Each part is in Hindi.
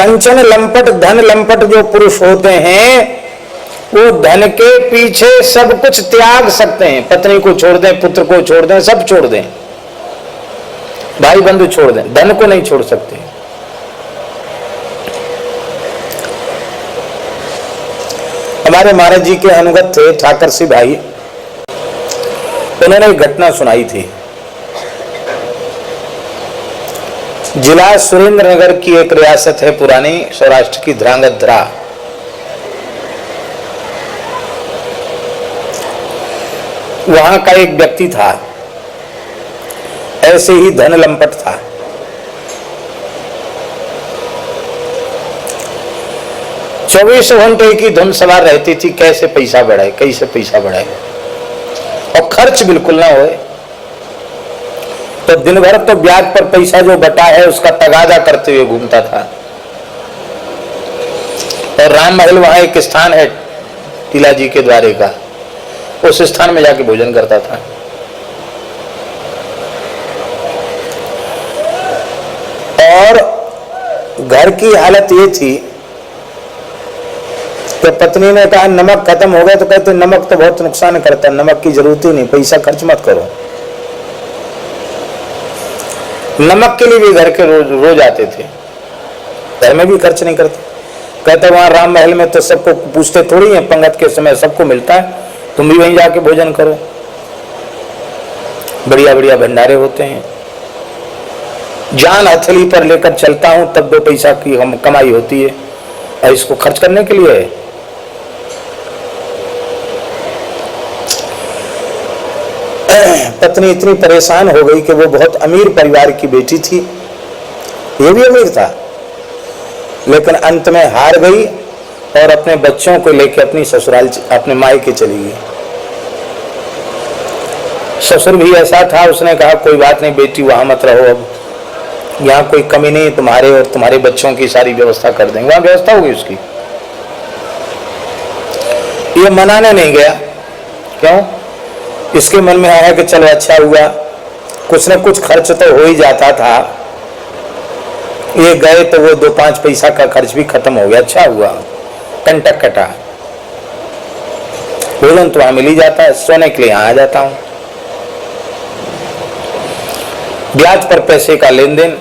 कंचन लंपट धन लंपट जो पुरुष होते हैं वो धन के पीछे सब कुछ त्याग सकते हैं। पत्नी को छोड़ दें, पुत्र को छोड़ दें, सब छोड़ दें, भाई बंधु छोड़ दें, धन को नहीं छोड़ सकते। हमारे महाराज जी के अनुगत थे ठाकर सिंह भाई, उन्होंने एक घटना सुनाई थी। जिला सुरेंद्रनगर की एक रियासत है पुरानी सौराष्ट्र की, ध्रांगध्रा। वहां का एक व्यक्ति था, ऐसे ही धन लंपट था। चौबीसों घंटे की धुन सवार रहती थी, कैसे पैसा बढ़ाए, कैसे पैसा बढ़ाए, और खर्च बिल्कुल ना होए। तो दिन भर तो ब्याज पर पैसा जो बटा है उसका तगादा करते हुए घूमता था। और राम महल वहां एक स्थान है टीला जी के द्वारे का, उस स्थान में जाके भोजन करता था। और घर की हालत ये थी कि पत्नी ने कहा नमक खत्म हो गया, तो कहते नमक तो बहुत नुकसान करता है, नमक की जरूरत ही नहीं, पैसा खर्च मत करो। नमक के लिए भी घर के रोज आते थे, घर में भी खर्च नहीं करते। कहते वहां राम महल में तो सबको पूछते थोड़ी है, पंगत के समय सबको मिलता है, तुम भी वहीं जाके भोजन करो, बढ़िया बढ़िया भंडारे होते हैं। जान हथेली पर लेकर चलता हूं तब 2 पैसा की हम कमाई होती है, और इसको खर्च करने के लिए है। पत्नी इतनी परेशान हो गई कि वो बहुत अमीर परिवार की बेटी थी, ये भी अमीर था, लेकिन अंत में हार गई और अपने बच्चों को लेकर अपनी ससुराल, अपने मायके चली गई। ससुर भी ऐसा था, उसने कहा कोई बात नहीं बेटी, वहां मत रहो, अब यहाँ कोई कमी नहीं, तुम्हारे और तुम्हारे बच्चों की सारी व्यवस्था कर देंगे। वहां व्यवस्था होगी उसकी। ये मनाने नहीं गया, क्यों? इसके मन में आया कि चलो अच्छा हुआ, कुछ न कुछ खर्च तो हो ही जाता था। ये गए तो वो 2-5 पैसा का खर्च भी खत्म हो गया, अच्छा हुआ, कंटक कटा। भोजन तो वहां मिल ही जाता है, सोने के लिए यहां आ जाता हूं। ब्याज पर पैसे का लेन देन,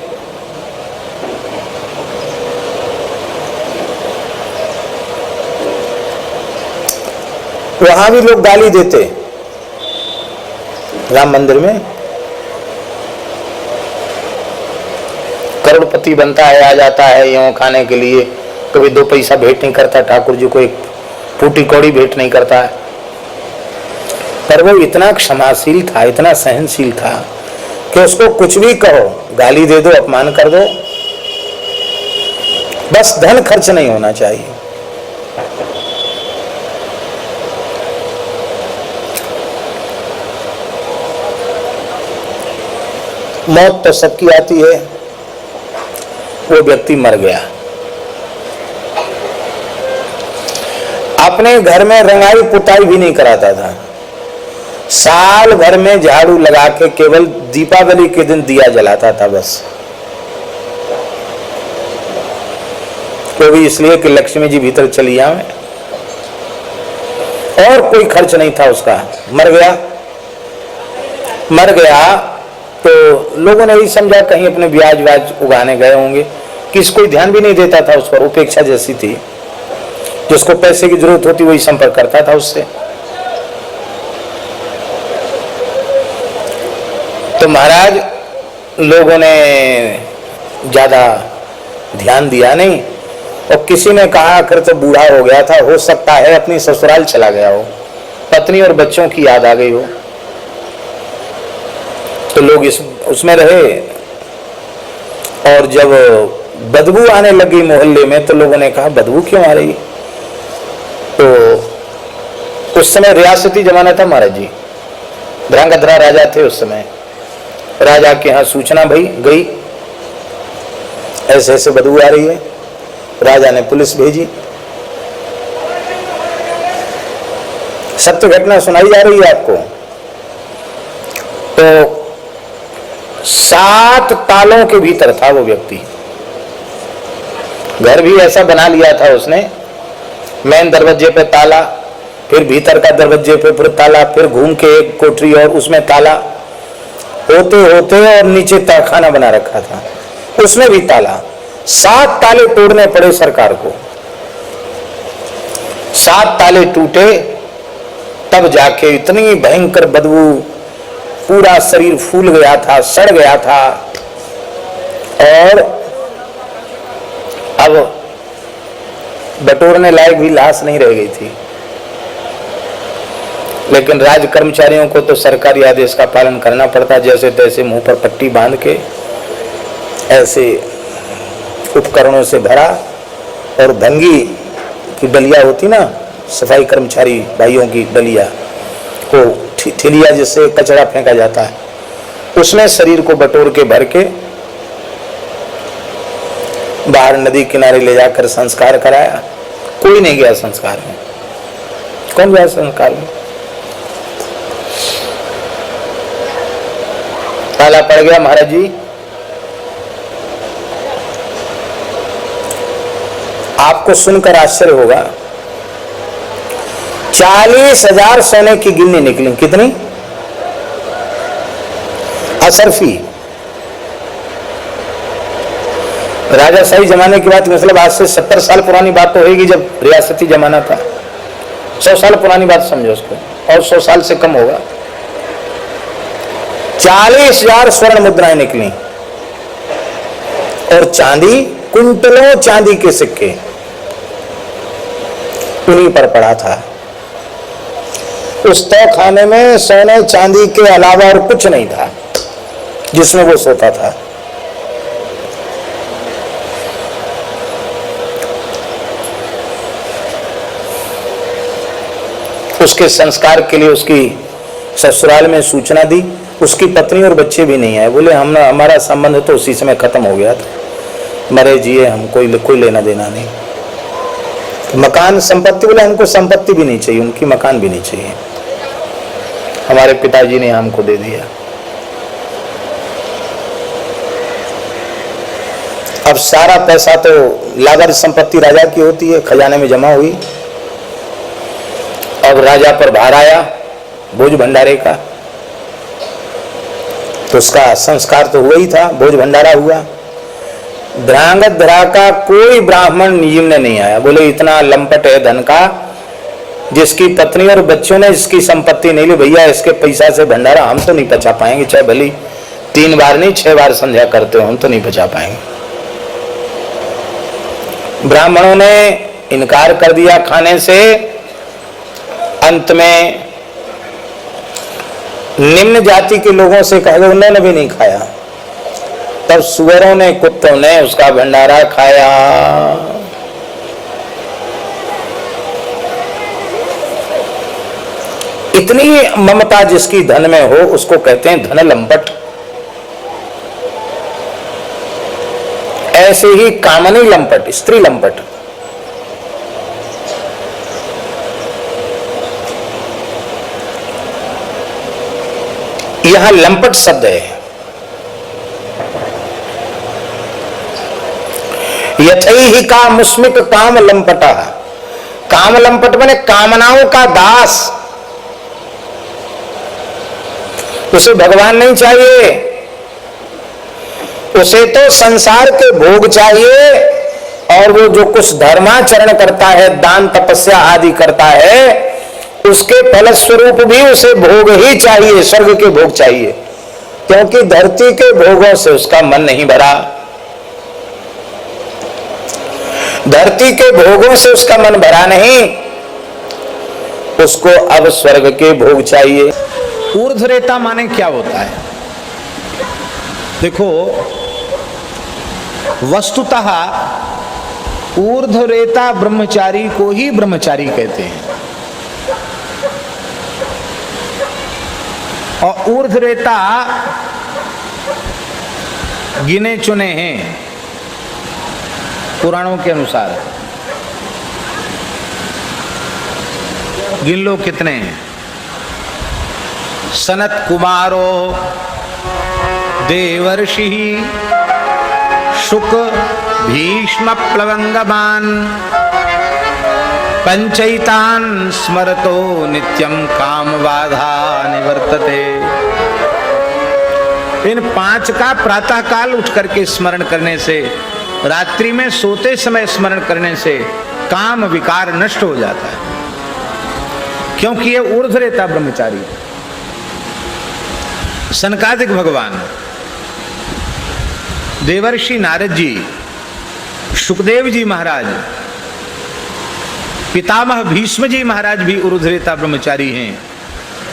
वहां भी लोग गाली देते। राम मंदिर में करोड़पति बनता है, आ जाता है यूं खाने के लिए, कभी 2 पैसा भेंट नहीं करता, ठाकुर जी को एक फूटी कौड़ी भेंट नहीं करता है। पर वो इतना क्षमाशील था, इतना सहनशील था कि उसको कुछ भी कहो, गाली दे दो, अपमान कर दो, बस धन खर्च नहीं होना चाहिए। मौत तो सबकी आती है, वो व्यक्ति मर गया। अपने घर में रंगाई पुताई भी नहीं कराता था, साल भर में झाड़ू लगा के केवल दीपावली के दिन दिया जलाता था बस, वो भी इसलिए कि लक्ष्मी जी भीतर चली आवे, और कोई खर्च नहीं था उसका। मर गया तो लोगों ने ही समझा कहीं अपने ब्याज व्याज उगाने गए होंगे, किसी कोई ध्यान भी नहीं देता था उस पर, उपेक्षा जैसी थी। जिसको पैसे की जरूरत होती वही संपर्क करता था उससे। तो महाराज लोगों ने ज्यादा ध्यान दिया नहीं, और किसी ने कहा आखिर तो बूढ़ा हो गया था, हो सकता है अपनी ससुराल चला गया हो, पत्नी और बच्चों की याद आ गई हो, तो लोग उसमें रहे। और जब बदबू आने लगी मोहल्ले में तो लोगों ने कहा बदबू क्यों आ रही? तो उस समय रियासती जमाना था महाराज जी, ध्रांगध्रा राजा थे उस समय। राजा के यहाँ सूचना भाई गई, ऐसे ऐसे बदबू आ रही है। राजा ने पुलिस भेजी, सत्य घटना सुनाई जा रही है आपको। तो 7 तालों के भीतर था वो व्यक्ति, घर भी ऐसा बना लिया था उसने, मेन दरवाजे पे ताला, फिर भीतर का दरवाजे पे फिर ताला, फिर घूम के एक कोठरी और उसमें ताला, होते होते और नीचे तहखाना बना रखा था, उसमें भी ताला। 7 ताले तोड़ने पड़े सरकार को, 7 ताले टूटे, तब जाके इतनी भयंकर बदबू, पूरा शरीर फूल गया था, सड़ गया था, और अब बटोरने लायक भी लाश नहीं रह गई थी। लेकिन राज कर्मचारियों को तो सरकारी आदेश का पालन करना पड़ता, जैसे तैसे मुंह पर पट्टी बांध के ऐसे उपकरणों से भरा, और भंगी की डलिया होती ना, सफाई कर्मचारी भाइयों की डलिया, वो ठिलिया जिससे कचरा फेंका जाता है, उसमें शरीर को बटोर के भर के बाहर नदी किनारे ले जाकर संस्कार कराया। कोई नहीं गया संस्कार में, कौन गया संस्कार में? ताला पड़ गया। महाराज जी, आपको सुनकर आश्चर्य होगा, 40,000 सोने की गिन्नी निकली। कितनी? असरफी। राजाशाही जमाने की बात, मतलब आज से 70 साल पुरानी बात तो होगी, जब रियासती जमाना था। 100 साल पुरानी बात समझो उसको, और 100 साल से कम होगा। 40,000 स्वर्ण मुद्राएं निकली, और चांदी, कुंटलों चांदी के सिक्के उन्हीं पर पड़ा था। उस तहखाने में सोने चांदी के अलावा और कुछ नहीं था जिसमें वो सोता था। उसके संस्कार के लिए उसकी ससुराल में सूचना दी, उसकी पत्नी और बच्चे भी नहीं आए। बोले हमारा संबंध तो उसी समय खत्म हो गया था, मरे जिए हम कोई लेना देना नहीं। मकान संपत्ति, बोले हमको संपत्ति भी नहीं चाहिए, उनकी मकान भी नहीं चाहिए, हमारे पिताजी ने हमको दे दिया। अब सारा पैसा तो लागत संपत्ति राजा की होती है, खजाने में जमा हुई। अब राजा पर भार आया भोज भंडारे का, तो उसका संस्कार तो हुआ ही था, भोज भंडारा हुआ। ध्रांगत धरा का कोई ब्राह्मण नियम नहीं आया। बोले इतना लंपट है धन का, जिसकी पत्नी और बच्चों ने इसकी संपत्ति नहीं ली, भैया इसके पैसा से भंडारा हम तो नहीं बचा पाएंगे, चाहे भली 3 बार नहीं 6 बार संध्या करते हो, हम तो नहीं बचा पाएंगे। ब्राह्मणों ने इनकार कर दिया खाने से। अंत में निम्न जाति के लोगों से कहा, उन्होंने भी नहीं खाया। तब सुअरों ने, कुत्तों ने उसका भंडारा खाया। इतनी ममता जिसकी धन में हो, उसको कहते हैं धन लंपट। ऐसे ही कामनी लंपट, स्त्री लंपट। यहां लंपट शब्द है। यथैहि का मुस्मिक काम लंपटा। काम लंपट माने कामनाओं का दास। उसे भगवान नहीं चाहिए, उसे तो संसार के भोग चाहिए। और वो जो कुछ धर्माचरण करता है, दान तपस्या आदि करता है, उसके फलस्वरूप भी उसे भोग ही चाहिए, स्वर्ग के भोग चाहिए। क्योंकि धरती के भोगों से उसका मन नहीं भरा, धरती के भोगों से उसका मन भरा नहीं, उसको अब स्वर्ग के भोग चाहिए। ऊर्ध्वरेता माने क्या होता है? देखो, वस्तुतः ऊर्ध्वरेता ब्रह्मचारी को ही ब्रह्मचारी कहते हैं। और ऊर्ध्वरेता गिने चुने हैं पुराणों के अनुसार। गिन लो कितने हैं। सनत कुमारो देवर्षि शुक भीष्म प्लवंगमान पंचैतान स्मरतो नित्यम काम बाधा निवर्तते। इन 5 का प्रातः काल उठ करके स्मरण करने से, रात्रि में सोते समय स्मरण करने से काम विकार नष्ट हो जाता है, क्योंकि ये ऊर्ध्वरेता ब्रह्मचारी। सनकादिक भगवान, देवर्षि नारद जी, सुखदेव जी महाराज, पितामह भीष्म जी महाराज भी ऊर्ध्वरेता ब्रह्मचारी हैं,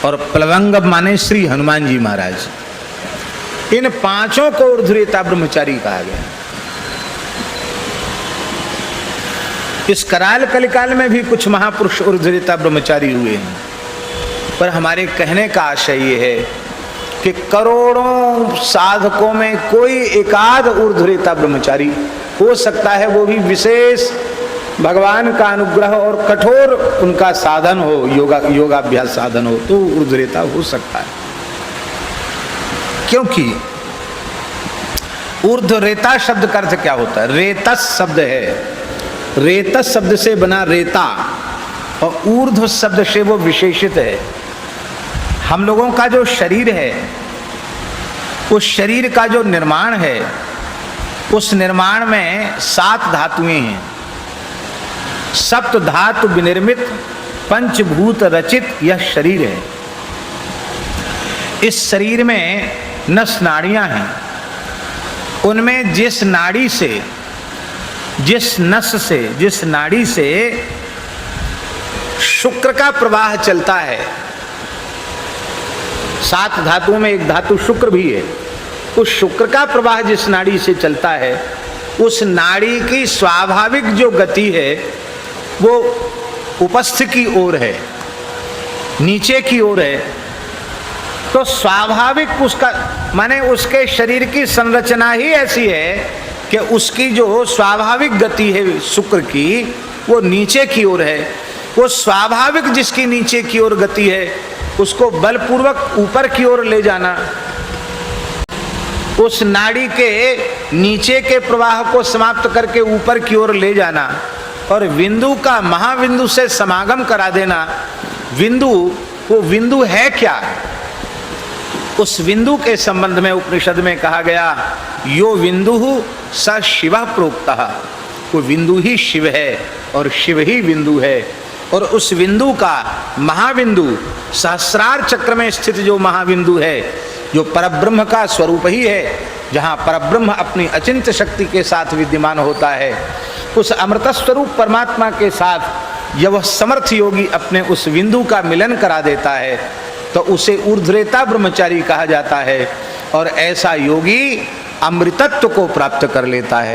और प्लवंग माने श्री हनुमान जी महाराज। इन 5 को ऊर्ध्वरेता ब्रह्मचारी कहा गया। इस कराल कलिकाल में भी कुछ महापुरुष ऊर्ध्वरेता ब्रह्मचारी हुए हैं, पर हमारे कहने का आशय ये है कि करोड़ों साधकों में कोई एकाध ऊर्ध्वरेता ब्रह्मचारी हो सकता है, वो भी विशेष भगवान का अनुग्रह और कठोर उनका साधन हो, योगाभ्यास साधन हो, तो ऊर्ध्वरेता हो सकता है। क्योंकि ऊर्ध्वरेता शब्द का अर्थ क्या होता है? रेतस शब्द है, रेतस शब्द से बना रेता, और ऊर्ध्व शब्द से वो विशेषित है। हम लोगों का जो शरीर है, उस शरीर का जो निर्माण है, उस निर्माण में 7 धातुएं हैं। सप्त धातु विनिर्मित पंचभूत रचित यह शरीर है। इस शरीर में नस नाड़ियां हैं, उनमें जिस नाड़ी से, जिस नस से, जिस नाड़ी से शुक्र का प्रवाह चलता है, 7 धातुओं में एक धातु शुक्र भी है, उस शुक्र का प्रवाह जिस नाड़ी से चलता है, उस नाड़ी की स्वाभाविक जो गति है वो उपस्थ की ओर है, नीचे की ओर है। तो स्वाभाविक उसका माने उसके शरीर की संरचना ही ऐसी है कि उसकी जो स्वाभाविक गति है शुक्र की, वो नीचे की ओर है। वो स्वाभाविक जिसकी नीचे की ओर गति है, उसको बलपूर्वक ऊपर की ओर ले जाना, उस नाड़ी के नीचे के प्रवाह को समाप्त करके ऊपर की ओर ले जाना, और बिंदु का महाबिंदु से समागम करा देना। बिंदु, वो बिंदु है क्या? उस बिंदु के संबंध में उपनिषद में कहा गया, यो बिंदु स शिव प्रोक्तः, वो बिंदु ही शिव है और शिव ही बिंदु है। और उस बिंदु का महाबिंदु, सहस्रार चक्र में स्थित जो महाबिंदु है, जो परब्रह्म का स्वरूप ही है, जहाँ परब्रह्म अपनी अचिंत्य शक्ति के साथ विद्यमान होता है, उस अमृत स्वरूप परमात्मा के साथ जब वह समर्थ योगी अपने उस बिंदु का मिलन करा देता है, तो उसे ऊर्ध्वरेता ब्रह्मचारी कहा जाता है। और ऐसा योगी अमृतत्व को प्राप्त कर लेता है।